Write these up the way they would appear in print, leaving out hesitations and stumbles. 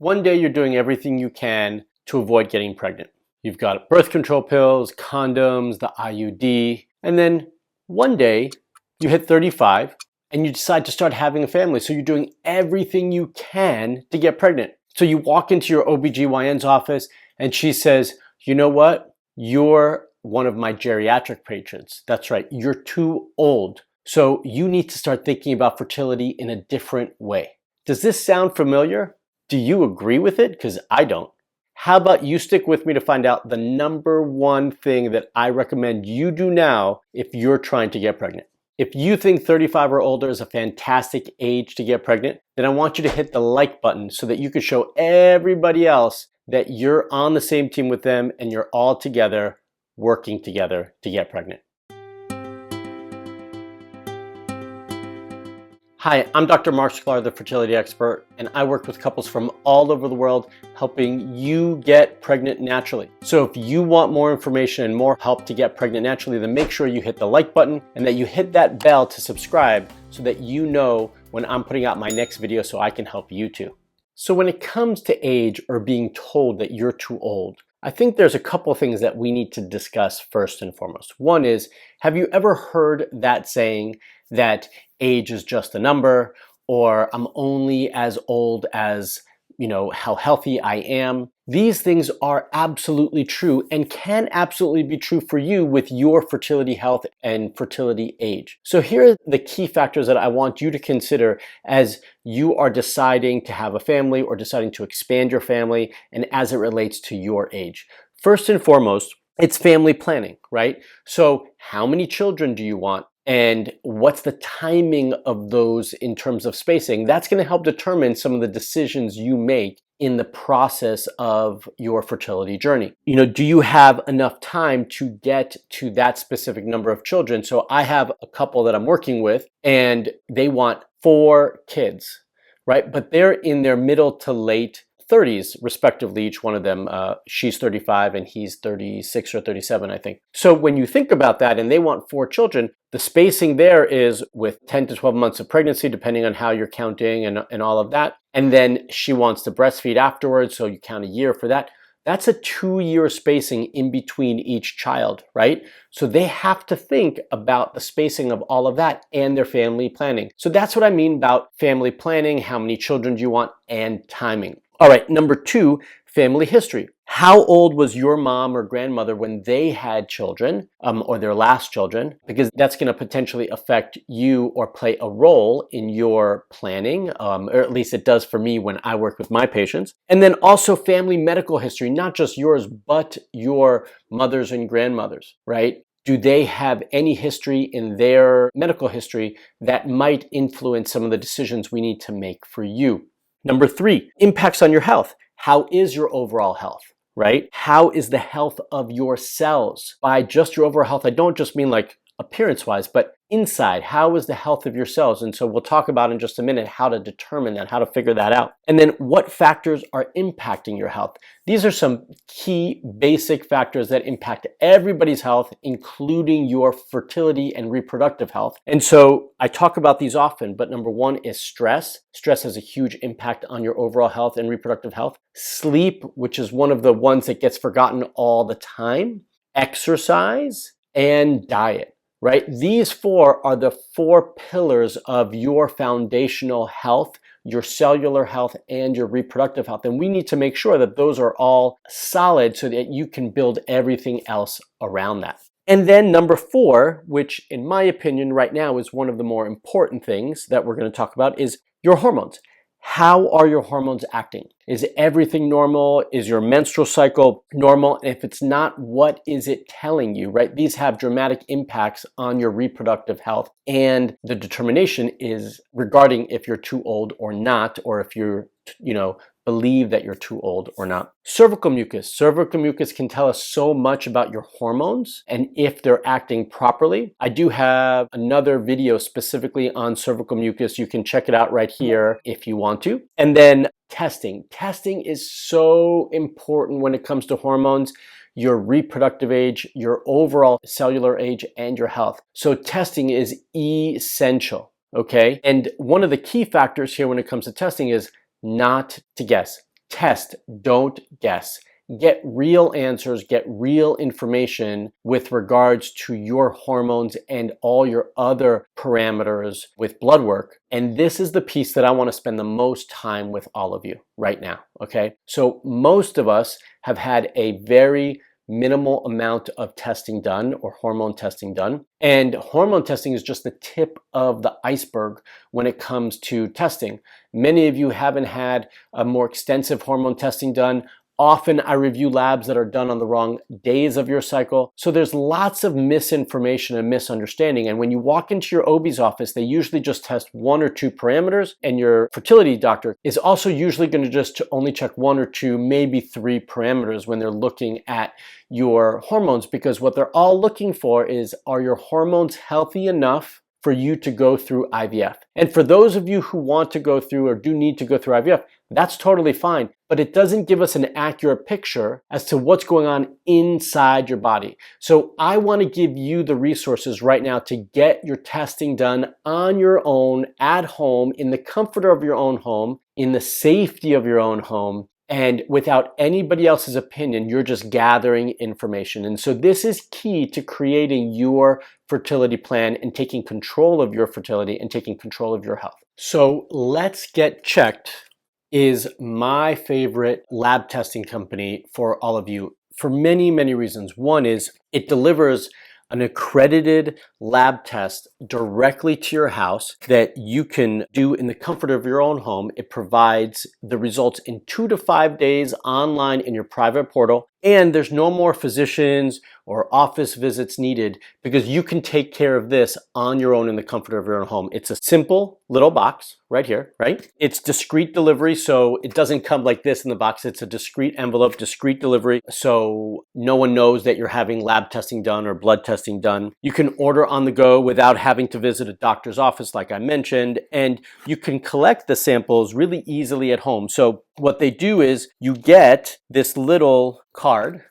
One day you're doing everything you can to avoid getting pregnant. You've got birth control pills, condoms, the IUD, and then one day you hit 35 and you decide to start having a family. So you're doing everything you can to get pregnant. So you walk into your OBGYN's office and she says, you know what? You're one of my geriatric patients. That's right, you're too old. So you need to start thinking about fertility in a different way. Does this sound familiar? Do you agree with it? Because I don't. How about you stick with me to find out the number one thing that I recommend you do now if you're trying to get pregnant. If you think 35 or older is a fantastic age to get pregnant, then I want you to hit the like button so that you can show everybody else that you're on the same team with them and you're all together, working together to get pregnant. Hi, I'm Dr. Marc Sklar, the fertility expert, and I work with couples from all over the world helping you get pregnant naturally. So if you want more information and more help to get pregnant naturally, then make sure you hit the like button and that you hit that bell to subscribe so that you know when I'm putting out my next video so I can help you too. So when it comes to age or being told that you're too old, I think there's a couple things that we need to discuss first and foremost. One is, have you ever heard that saying that age is just a number, or I'm only as old as, how healthy I am? These things are absolutely true and can absolutely be true for you with your fertility health and fertility age. So here are the key factors that I want you to consider as you are deciding to have a family or deciding to expand your family and as it relates to your age. First and foremost, it's family planning, right? So how many children do you want? And what's the timing of those in terms of spacing? That's going to help determine some of the decisions you make in the process of your fertility journey. Do you have enough time to get to that specific number of children? So I have a couple that I'm working with and they want 4 kids, right? But they're in their middle to late 30s respectively, each one of them. She's 35 and he's 36 or 37, I think. So when you think about that and they want 4 children, the spacing there is with 10 to 12 months of pregnancy, depending on how you're counting and all of that. And then she wants to breastfeed afterwards, so you count a year for that. That's a 2-year spacing in between each child, right? So they have to think about the spacing of all of that and their family planning. So that's what I mean about family planning, how many children do you want, and timing. All right, number 2, family history. How old was your mom or grandmother when they had children or their last children? Because that's going to potentially affect you or play a role in your planning, or at least it does for me when I work with my patients. And then also family medical history, not just yours, but your mothers and grandmothers, right? Do they have any history in their medical history that might influence some of the decisions we need to make for you? Number 3, impacts on your health. How is your overall health, right? How is the health of your cells? By just your overall health, I don't just mean like appearance-wise, but inside, how is the health of your cells? And so we'll talk about in just a minute how to determine that, how to figure that out. And then what factors are impacting your health? These are some key basic factors that impact everybody's health, including your fertility and reproductive health. And so I talk about these often, but number 1 is stress. Stress has a huge impact on your overall health and reproductive health. Sleep, which is one of the ones that gets forgotten all the time. Exercise and diet. Right? These 4 are the 4 pillars of your foundational health, your cellular health, and your reproductive health. And we need to make sure that those are all solid so that you can build everything else around that. And then number 4, which in my opinion right now is one of the more important things that we're going to talk about, is your hormones. How are your hormones acting? Is everything normal? Is your menstrual cycle normal? And if it's not, what is it telling you, right? These have dramatic impacts on your reproductive health. And the determination is regarding if you're too old or not, or if you're, believe that you're too old or not. Cervical mucus. Cervical mucus can tell us so much about your hormones and if they're acting properly. I do have another video specifically on cervical mucus. You can check it out right here if you want to. And then testing. Testing is so important when it comes to hormones, your reproductive age, your overall cellular age, and your health. So testing is essential, okay? And one of the key factors here when it comes to testing is not to guess. Test, don't guess. Get real answers, get real information with regards to your hormones and all your other parameters with blood work. And this is the piece that I want to spend the most time with all of you right now, okay? So most of us have had a very minimal amount of testing done, or hormone testing done. And hormone testing is just the tip of the iceberg when it comes to testing. Many of you haven't had a more extensive hormone testing done. Often I review labs that are done on the wrong days of your cycle. So there's lots of misinformation and misunderstanding. And when you walk into your OB's office, they usually just test 1 or 2 parameters, and your fertility doctor is also usually going to just only check 1 or 2, maybe 3 parameters when they're looking at your hormones, because what they're all looking for is, are your hormones healthy enough for you to go through IVF? And for those of you who want to go through or do need to go through IVF, that's totally fine, but it doesn't give us an accurate picture as to what's going on inside your body. So I want to give you the resources right now to get your testing done on your own, at home, in the comfort of your own home, in the safety of your own home, and without anybody else's opinion. You're just gathering information. And so this is key to creating your fertility plan and taking control of your fertility and taking control of your health. So Let's Get Checked is my favorite lab testing company for all of you for many, many reasons. One is it delivers an accredited lab test directly to your house that you can do in the comfort of your own home. It provides the results in 2 to 5 days online in your private portal. And there's no more physicians or office visits needed, because you can take care of this on your own in the comfort of your own home. It's a simple little box right here, right? It's discreet delivery, so it doesn't come like this in the box. It's a discreet envelope, discreet delivery, so no one knows that you're having lab testing done or blood testing done. You can order on the go without having to visit a doctor's office, like I mentioned, and you can collect the samples really easily at home. So what they do is you get this little card.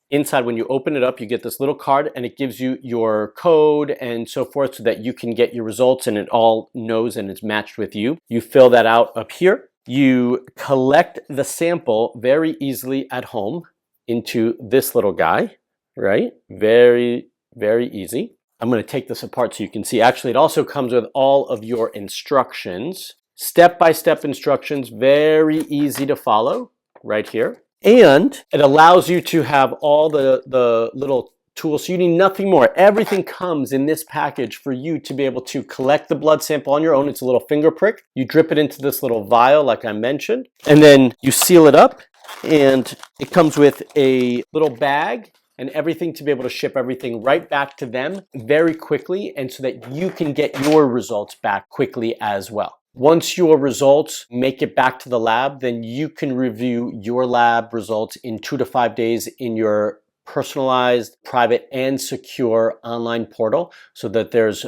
Inside, when you open it up, you get this little card, and it gives you your code and so forth so that you can get your results, and it all knows and it's matched with you. You fill that out up here. You collect the sample very easily at home into this little guy, right? Very, very easy. I'm going to take this apart so you can see. Actually, it also comes with all of your instructions, step-by-step instructions, very easy to follow right here. And it allows you to have all the little tools. So you need nothing more. Everything comes in this package for you to be able to collect the blood sample on your own. It's a little finger prick. You drip it into this little vial, like I mentioned, and then you seal it up. And it comes with a little bag and everything to be able to ship everything right back to them very quickly, and so that you can get your results back quickly as well. Once your results make it back to the lab, then you can review your lab results in 2 to 5 days in your personalized, private, and secure online portal, so that there's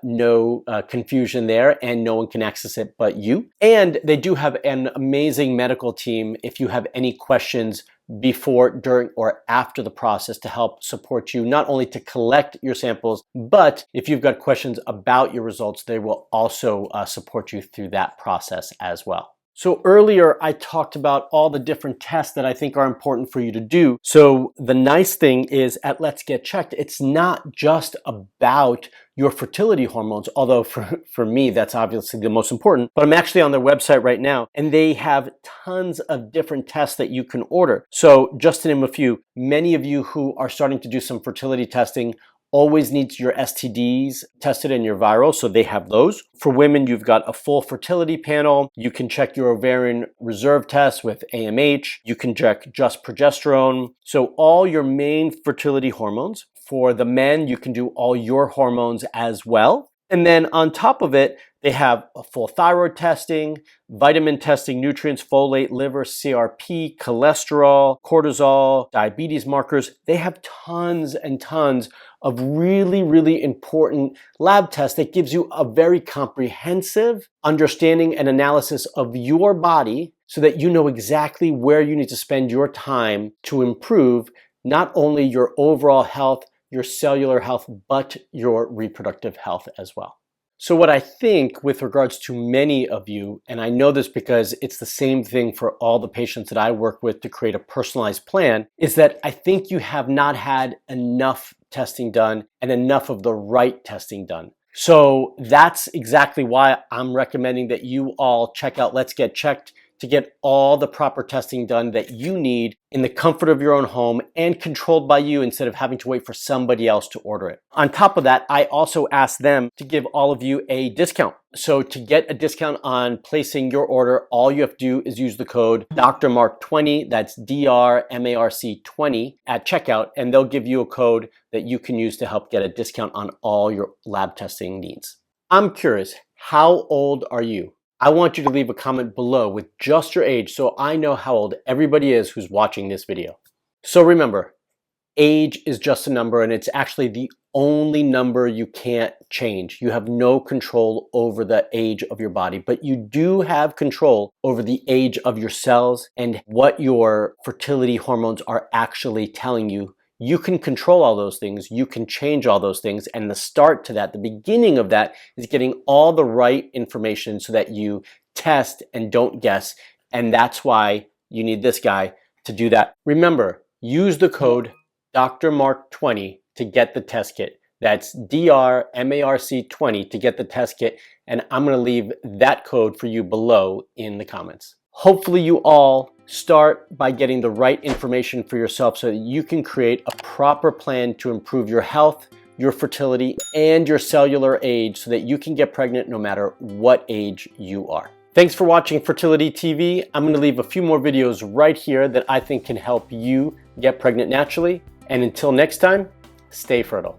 no confusion there and no one can access it but you. And they do have an amazing medical team if you have any questions before, during, or after the process to help support you, not only to collect your samples, but if you've got questions about your results, they will also support you through that process as well. So earlier I talked about all the different tests that I think are important for you to do. So the nice thing is at Let's Get Checked, it's not just about your fertility hormones, although for me, that's obviously the most important, but I'm actually on their website right now, and they have tons of different tests that you can order. So just to name a few, many of you who are starting to do some fertility testing always needs your STDs tested and your viral, so they have those. For women, you've got a full fertility panel. You can check your ovarian reserve test with AMH. You can check just progesterone. So all your main fertility hormones. For the men, you can do all your hormones as well. And then on top of it, they have a full thyroid testing, vitamin testing, nutrients, folate, liver, CRP, cholesterol, cortisol, diabetes markers. They have tons and tons of really, really important lab tests that gives you a very comprehensive understanding and analysis of your body, so that you know exactly where you need to spend your time to improve not only your overall health, your cellular health, but your reproductive health as well. So what I think with regards to many of you, and I know this because it's the same thing for all the patients that I work with to create a personalized plan, is that I think you have not had enough testing done and enough of the right testing done. So that's exactly why I'm recommending that you all check out Let's Get Checked to get all the proper testing done that you need in the comfort of your own home and controlled by you instead of having to wait for somebody else to order it. On top of that, I also asked them to give all of you a discount. So to get a discount on placing your order, all you have to do is use the code DrMarc20, that's DRMARC20 at checkout, and they'll give you a code that you can use to help get a discount on all your lab testing needs. I'm curious, how old are you? I want you to leave a comment below with just your age so I know how old everybody is who's watching this video. So remember, age is just a number, and it's actually the only number you can't change. You have no control over the age of your body, but you do have control over the age of your cells and what your fertility hormones are actually telling you. You can control all those things, you can change all those things, and the start to that, the beginning of that, is getting all the right information so that you test and don't guess, and that's why you need this guy to do that. Remember, use the code DrMarc20 to get the test kit. That's DRMARC20 to get the test kit, and I'm going to leave that code for you below in the comments. Hopefully you all start by getting the right information for yourself so that you can create a proper plan to improve your health, your fertility, and your cellular age so that you can get pregnant no matter what age you are. Thanks for watching Fertility TV. I'm going to leave a few more videos right here that I think can help you get pregnant naturally. And until next time, stay fertile.